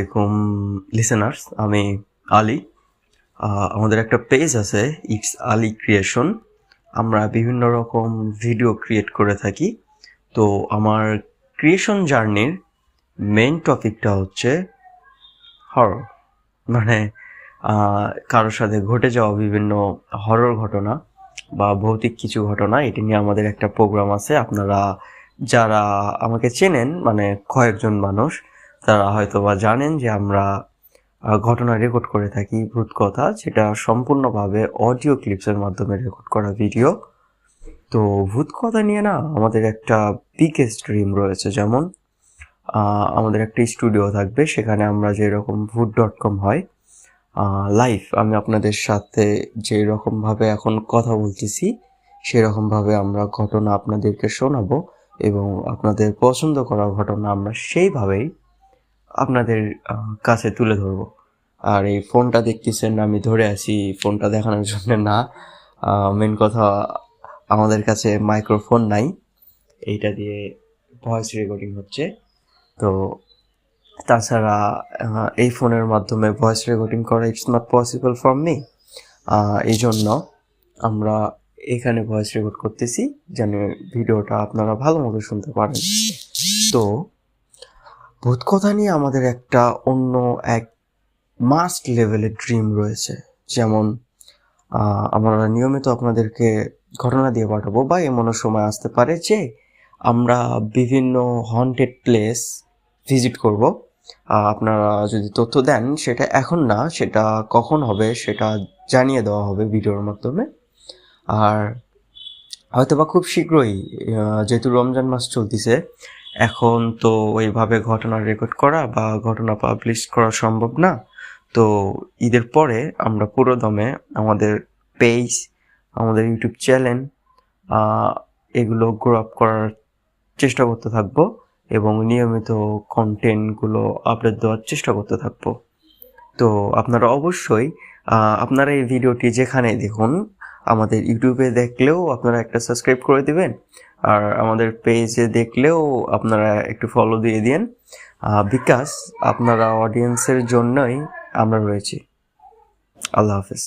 আলাইকুম লিসেনার্স, আমি আলী। আমাদের একটা পেজ আছে, ইটস আলী ক্রিয়েশন। আমরা বিভিন্ন রকম ভিডিও ক্রিয়েট করে থাকি। তো আমার ক্রিয়েশন জার্নির মেইন টপিকটা হচ্ছে হরর, মানে কারোর সাথে ঘটে যাওয়া বিভিন্ন হরর ঘটনা বা ভৌতিক কিছু ঘটনা। এটি নিয়ে আমাদের একটা প্রোগ্রাম আছে। আপনারা যারা আমাকে চেনেন, মানে কয়েকজন মানুষ, তারা হয়তো বা জানেন যে আমরা ঘটনা রেকর্ড করে থাকি, ভূত কথা, যেটা সম্পূর্ণভাবে অডিও ক্লিপসের মাধ্যমে রেকর্ড করা ভিডিও। তো ভূত কথা নিয়ে না আমাদের একটা বিগেস্ট ড্রিম রয়েছে। যেমন আমাদের একটা স্টুডিও থাকবে, সেখানে আমরা যেরকম ভূত.com হয় লাইভ, আমি আপনাদের সাথে যে রকমভাবে এখন কথা বলতেছি সেরকমভাবে আমরা ঘটনা আপনাদেরকে শোনাবো এবং আপনাদের পছন্দ করা ঘটনা আমরা সেইভাবেই আপনাদের কাছে তুলে ধরবো। আর এই ফোনটা দেখতেছেন আমি ধরে আছি, ফোনটা দেখানোর জন্য না। মেন কথা, আমাদের কাছে মাইক্রোফোন নাই, এইটা দিয়ে ভয়েস রেকর্ডিং হচ্ছে। তো তাছাড়া এই ফোনের মাধ্যমে ভয়েস রেকর্ডিং করা it's not possible for me. এই জন্য আমরা এখানে ভয়েস রেকর্ড করতেছি যেন ভিডিওটা আপনারা ভালো মতো শুনতে পারেন। তো ভূত কথা নিয়ে আমাদের একটা অন্য এক মাস্ট লেভেলের ড্রিম রয়েছে। যেমন আমরা নিয়মিত আপনাদেরকে ঘটনা দিয়ে পাঠাবো, বা এমনও সময় আসতে পারে যে আমরা বিভিন্ন হন্টেড প্লেস ভিজিট করব। আপনারা যদি তথ্য দেন, সেটা এখন না, সেটা কখন হবে সেটা জানিয়ে দেওয়া হবে ভিডিওর মাধ্যমে। আর হয়তোবা খুব শীঘ্রই, যেহেতু রমজান মাস চলতেছে, এখন তো ওইভাবে ঘটনা রেকর্ড করা বা ঘটনা পাবলিশ করা সম্ভব না। তো ঈদের পরে আমরা পুরো দমে আমাদের পেজ, আমাদের ইউটিউব চ্যানেল, এগুলো গ্রো আপ করার চেষ্টা করতে থাকবো এবং নিয়মিত কন্টেন্টগুলো আপলোড দেওয়ার চেষ্টা করতে থাকবো। তো আপনারা অবশ্যই আপনারা এই ভিডিওটি যেখানে দেখুন, আমাদের ইউটিউবে দেখলেও আপনারা একটা সাবস্ক্রাইব করে দিবেন, আর আমাদের পেজে দেখলেও আপনারা একটু ফলো দিয়ে দিন, বিকজ আপনারা অডিয়েন্সের জন্যই আমরা রয়েছি। আল্লাহ হাফেজ।